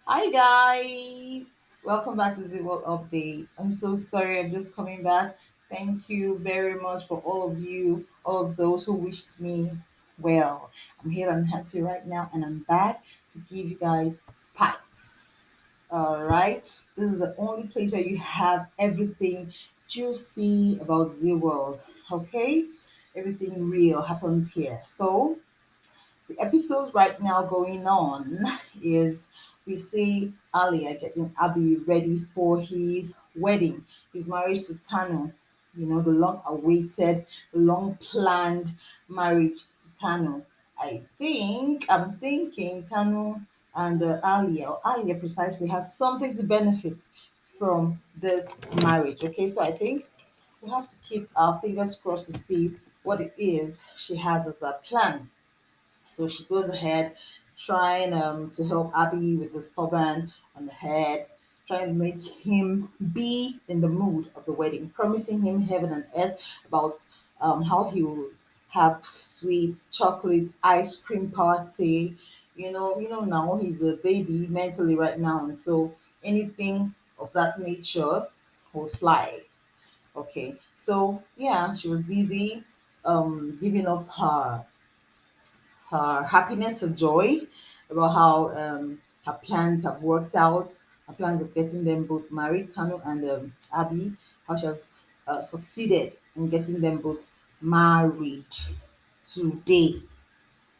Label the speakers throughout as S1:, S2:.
S1: Hi guys, welcome back to Zero Update. I'm so sorry, I'm just coming back. Thank you very much for all of you, all of those who wished me well. I'm here and happy right now, and I'm back to give you guys spice. All right, this is the only place where you have everything juicy about Z World. Okay, everything real happens here. So the episode right now going on is we see Alia getting Abhi ready for his wedding, his marriage to Tanu. You know, the long awaited, long planned marriage to Tanu. I'm thinking Tanu and Alia, or Alia precisely, has something to benefit from this marriage. Okay, so I think we have to keep our fingers crossed to see what it is she has as a plan. So she goes ahead trying to help Abby with the stubborn on the head, trying to make him be in the mood of the wedding, promising him heaven and earth about how he will have sweets, chocolates, ice cream party. Now he's a baby mentally right now, and so anything of that nature will fly. Okay, so yeah, she was busy giving off her happiness, her joy about how her plans have worked out, her plans of getting them both married, Tanu and Abby, how she has succeeded in getting them both married today.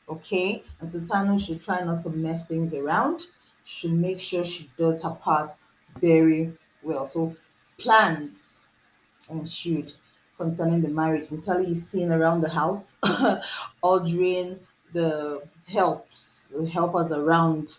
S1: Okay, and so Tanu should try not to mess things around. Should make sure she does her part very well. So plans ensued concerning the marriage. Mitali is seen around the house, ordering the helpers around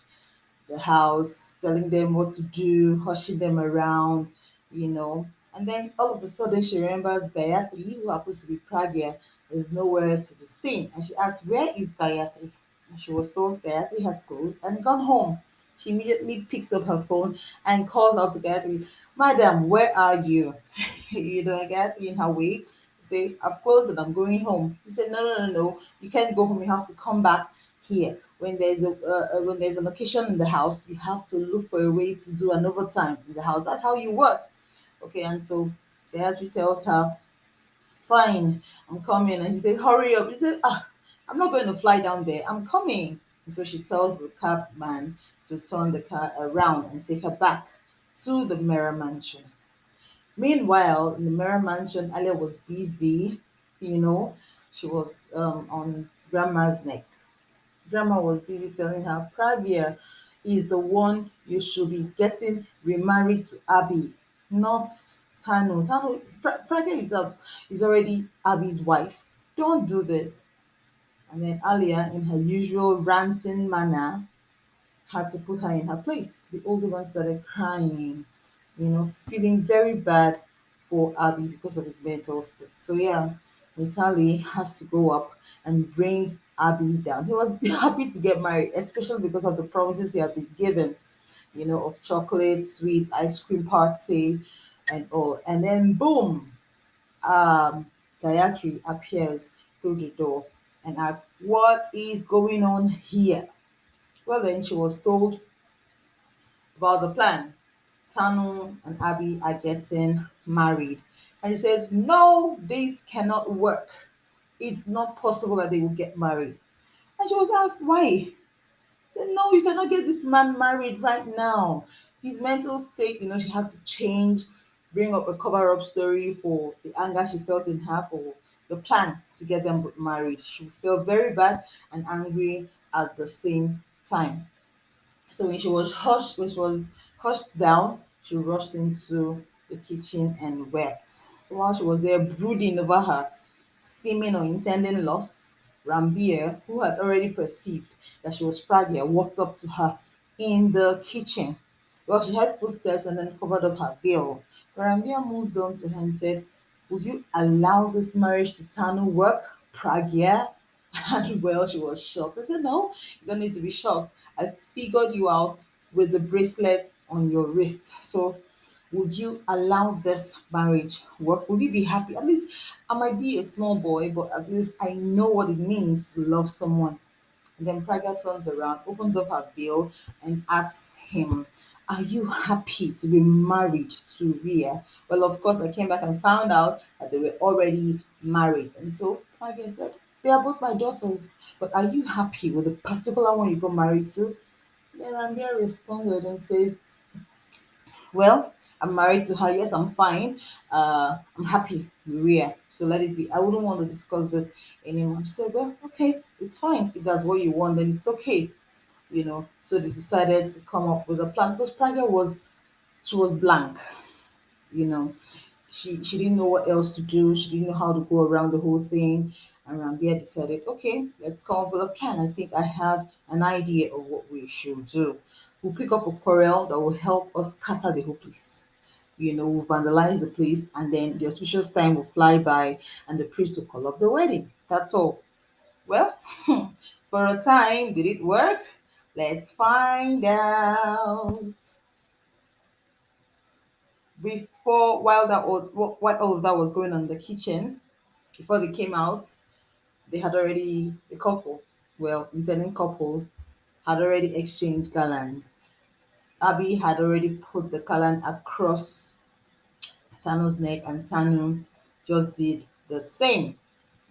S1: the house, telling them what to do, hushing them around, you know. And then all of a sudden she remembers Gayatri, who happens to be Pragya, is nowhere to be seen. And she asks, "Where is Gayatri?" And she was told Gayatri has closed and gone home. She immediately picks up her phone and calls out to Gayatri, "Madam, where are you?" Gayatri in her way say, "I've closed and I'm going home." He said, "No, no, no, no. You can't go home. You have to come back here. When there's an occasion in the house, you have to look for a way to do an overtime in the house. That's how you work." Okay, and so Gayatri tells her, "Fine, I'm coming." And she says, "Hurry up." He said, "I'm not going to fly down there. I'm coming." And so she tells the cabman to turn the car around and take her back to the Mirror Mansion. Meanwhile, in the Mirror Mansion, Alia was busy, you know, she was on Grandma's neck. Grandma was busy telling her, "Pragya is the one you should be getting remarried to Abby, not Tanu. Pragya is already Abby's wife. Don't do this." And then Alia, in her usual ranting manner, had to put her in her place. The older one started crying, feeling very bad for Abby because of his mental state. So yeah, Mitali has to go up and bring Abby down. He was happy to get married, especially because of the promises he had been given, of chocolate, sweets, ice cream party, and all. And then boom, Gayatri appears through the door and asks, "What is going on here?" Well, then she was told about the plan. Tanu and Abby are getting married. And he says, "No, this cannot work. It's not possible that they will get married." And she was asked, "Why?" Said, "No, you cannot get this man married right now. His mental state, she had to change, bring up a cover up story for the anger she felt in her for the plan to get them married. She felt very bad and angry at the same time. So when she was hushed down, she rushed into the kitchen and wept. So while she was there brooding over her seeming or intending loss, Rambir, who had already perceived that she was pregnant, walked up to her in the kitchen. Well, she heard footsteps and then covered up her veil. Rambir moved on to her and said, "Would you allow this marriage to Tanu work, Pragya?" And well, she was shocked. I said, "No, you don't need to be shocked. I figured you out with the bracelet on your wrist. So, would you allow this marriage work? Would you be happy? At least I might be a small boy, but at least I know what it means to love someone. And then Praga turns around, opens up her veil, and asks him, "Are you happy to be married to Ria?" Well, of course, I came back and found out that they were already married. And so Praga said, "They are both my daughters, but are you happy with the particular one you got married to?" Then Rambia responded and says, "Well, I'm married to her. Yes, I'm fine. I'm happy with Ria. So let it be. I wouldn't want to discuss this anymore." She said, "Well, okay, it's fine. If that's what you want, then it's okay." So they decided to come up with a plan because Praga was she was blank. You know, she didn't know what else to do. She didn't know how to go around the whole thing. And Rambia decided, okay, let's come up with a plan. I think I have an idea of what we should do. We'll pick up a quarrel that will help us scatter the whole place. We'll vandalize the place, and then the auspicious time will fly by, and the priest will call off the wedding. That's all. Well, for a time, did it work? Let's find out. While all of that was going on in the kitchen, before they came out, they had already the couple, well, intending couple, had already exchanged garlands. Abby had already put the garland across Tanu's neck, and Tanu just did the same.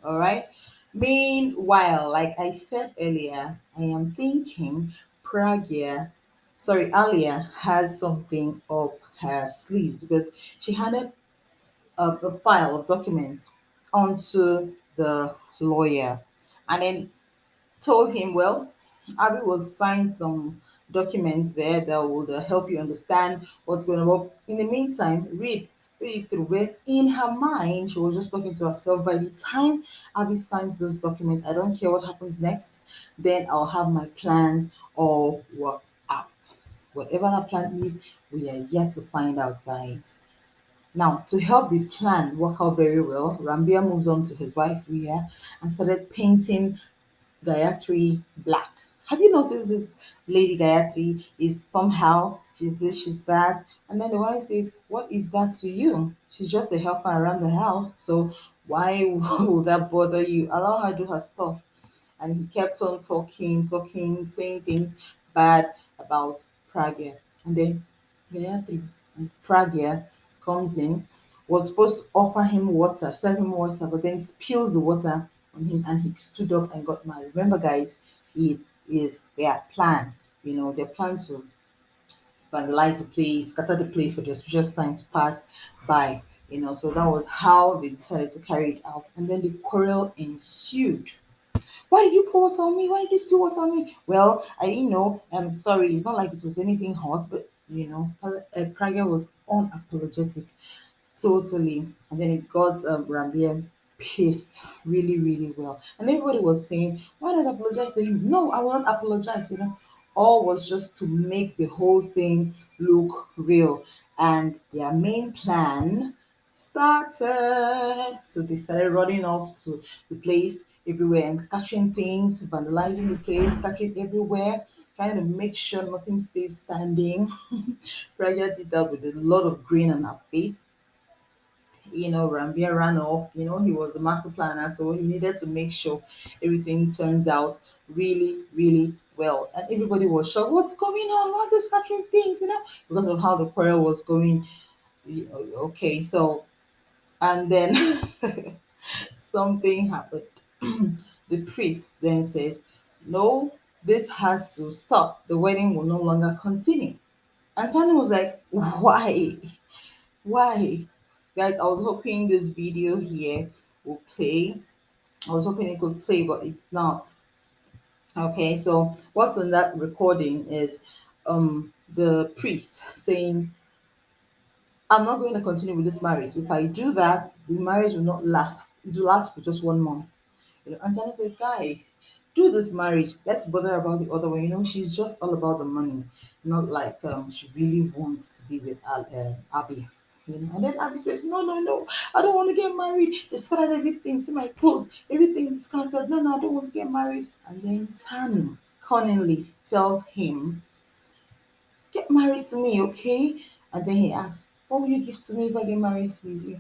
S1: All right. Meanwhile, like I said earlier, I am thinking Alia has something up her sleeves because she handed a file of documents onto the lawyer and then told him, well, Abby will sign some documents there that will help you understand what's going on. But in the meantime, read it through. But in her mind, she was just talking to herself. By the time Abby signs those documents, I don't care what happens next, then I'll have my plan all worked out. Whatever that plan is, we are yet to find out, guys. Now, to help the plan work out very well, Rambia moves on to his wife Ria and started painting Gayatri black. Have you noticed this lady Gayatri is somehow she's this, she's that, and then the wife says, "What is that to you? She's just a helper around the house. So why would that bother you? Allow her do her stuff." And he kept on talking, saying things bad about Pragya. And then Gayatri and Pragya comes in, was supposed to offer him water, serve him water, but then spills the water on him and he stood up and got married. Remember, guys, it is their plan. Their plan to vandalize the place, scatter the place for the auspicious time to pass by. So that was how they decided to carry it out. And then the quarrel ensued. "Why did you pour water on me? Why did you spill water on me?" "Well, I didn't know. I'm sorry. It's not like it was anything hot, but Praga was unapologetic, totally." And then it got Rambia pissed really, really well. And everybody was saying, "Why not apologize to him?" "No, I will not apologize. All was just to make the whole thing look real. And their main plan started. So they started running off to the place everywhere and scattering things, vandalizing the place, scattering everywhere, trying to make sure nothing stays standing. Praga did that with a lot of grin on her face. Rambia ran off. He was the master planner, so he needed to make sure everything turns out really, really well. And everybody was shocked. "What's going on? Why are they scattering things?" Because of how the quarrel was going. Okay, so and then something happened. The priest then said, "No, this has to stop. The wedding will no longer continue." And Tani was like, "Why? Why?" Guys, I was hoping this video here will play. I was hoping it could play, but it's not. Okay, so what's on that recording is the priest saying, "I'm not going to continue with this marriage. If I do that, the marriage will not last. It will last for just 1 month." And Tani said, "Guy, do this marriage. Let's bother about the other one. She's just all about the money, not like she really wants to be with Abby." And then Abby says, "No, no, no, I don't want to get married. They scattered everything. See my clothes, everything is scattered. No, no, I don't want to get married." And then Tanu cunningly tells him, "Get married to me, okay?" And then he asks, "What will you give to me if I get married to you?"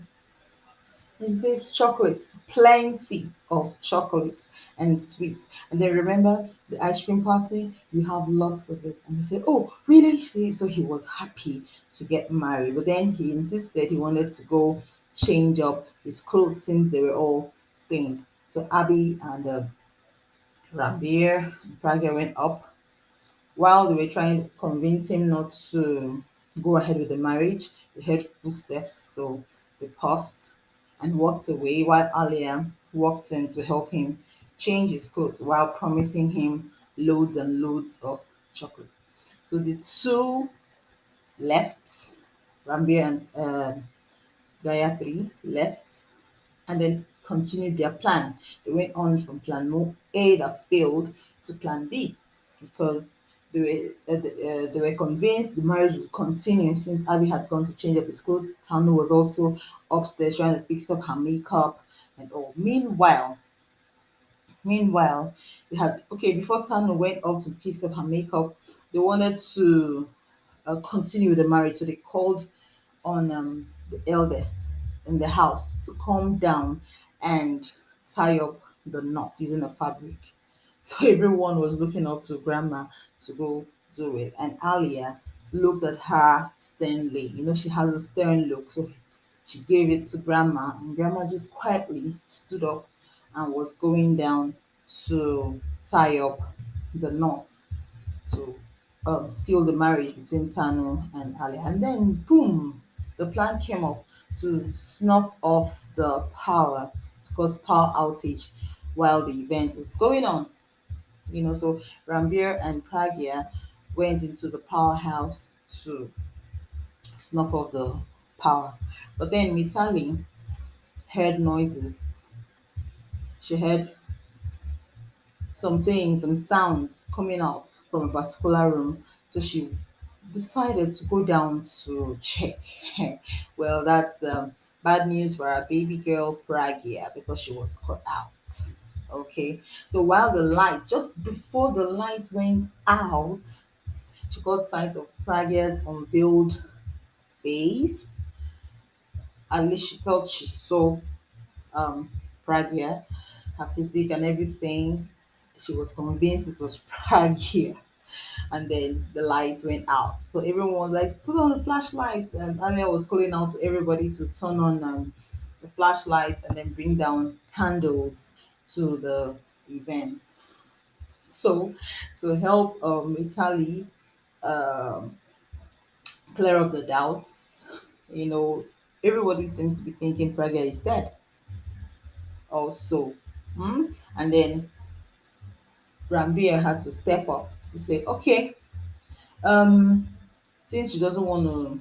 S1: And she says chocolates, plenty of chocolates and sweets. And then remember the ice cream party, you have lots of it. And he said, oh, really? She said, so he was happy to get married. But then he insisted he wanted to go change up his clothes since they were all stained. So Abby and Rambir and Pragya went up while they were trying to convince him not to go ahead with the marriage. They heard footsteps, so they paused and walked away while Alia walked in to help him change his clothes while promising him loads and loads of chocolate. So the two left, Rambir and Gayatri left and then continued their plan. They went on from A that failed to plan B because they were convinced the marriage would continue since Abby had gone to change up his clothes. Tanu was also upstairs trying to fix up her makeup and all. Meanwhile, they had okay before Tanu went up to fix up her makeup. They wanted to continue with the marriage, so they called on the eldest in the house to come down and tie up the knot using a fabric. So everyone was looking up to grandma to go do it. And Alia looked at her sternly. You know, she has a stern look. So she gave it to grandma, and grandma just quietly stood up and was going down to tie up the knots to seal the marriage between Tanu and Ali. And then, boom, the plan came up to snuff off the power, to cause power outage while the event was going on. You know, so Rambir and Pragya went into the powerhouse to snuff off the power. But then Mitali heard noises. She heard some things, some sounds coming out from a particular room. So she decided to go down to check. Well, that's bad news for our baby girl Pragia because she was caught out. Okay, so while the light, just before the light went out, she caught sight of Pragia's unveiled face. At least she thought she saw um, Pragia, her physique and everything. She was convinced it was Pragia. And then the lights went out. So everyone was like, put on the flashlights. And Anya was calling out to everybody to turn on the flashlights and then bring down candles to the event. So to help Italy um, clear up the doubts, you know, everybody seems to be thinking Praga is dead also. And then Rambir had to step up to say, okay, um, since she doesn't want to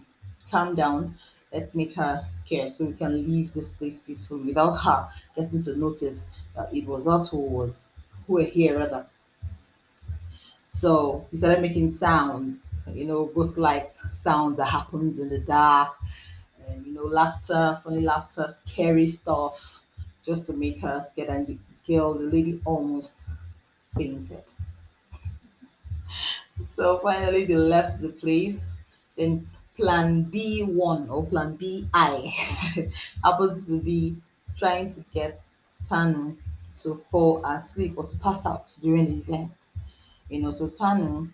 S1: calm down, let's make her scared so we can leave this place peacefully without her getting to notice that it was us who were here rather. So he started making sounds, you know, ghost like sounds that happens in the dark, and you know, laughter, funny laughter, scary stuff, just to make her scared. And the lady almost fainted. So finally, they left the place. Then Plan B1 or Plan BI happens to be trying to get Tanu to fall asleep or to pass out during the event. You know, so Tanu,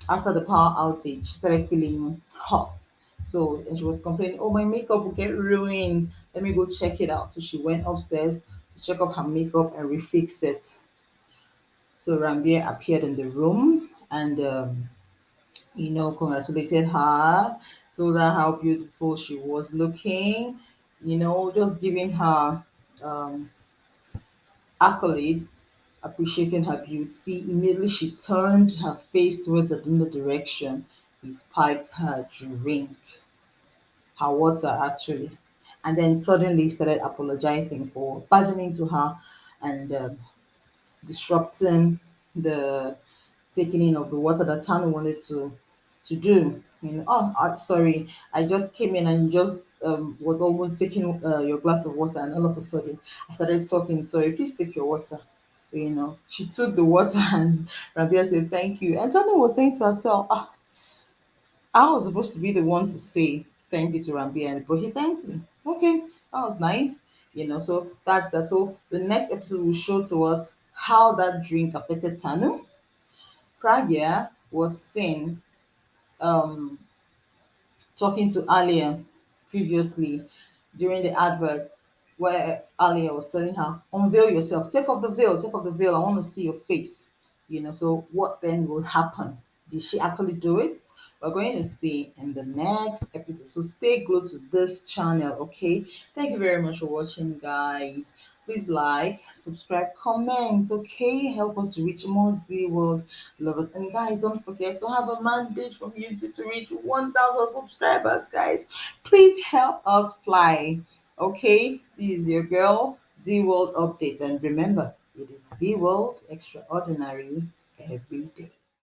S1: after the power outage, she started feeling hot. So and she was complaining, "Oh, my makeup will get ruined. Let me go check it out." So she went upstairs to check up her makeup and refix it. So Rambir appeared in the room and you know, congratulated her, told her how beautiful she was looking, you know, just giving her um, accolades, appreciating her beauty. Immediately she turned her face towards another direction. He spiked her drink, her water actually. And then suddenly started apologizing for barging into her and disrupting the taking in of the water that Tanu wanted to do. You know, oh, sorry, I just came in and just was almost taking your glass of water, and all of a sudden I started talking. Sorry, please take your water. You know, she took the water and Rabia said thank you. And Tanu was saying to herself, ah, I was supposed to be the one to say thank you to Rabia, but he thanked me. Okay, that was nice. So that's that. So the next episode will show to us how that drink affected Tanu. Pragya was seen um talking to Alia previously during the advert, where Alia was telling her, unveil yourself, take off the veil, I want to see your face. So what then will happen? Did she actually do it? We're going to see in the next episode. So stay glued to this channel, okay? Thank you very much for watching, guys. Please like, subscribe, comment, okay? Help us to reach more Z World lovers. And guys, don't forget to have a mandate from YouTube to reach 1,000 subscribers, guys. Please help us fly, okay? This is your girl, Z World Updates. And remember, it is Z World Extraordinary every day.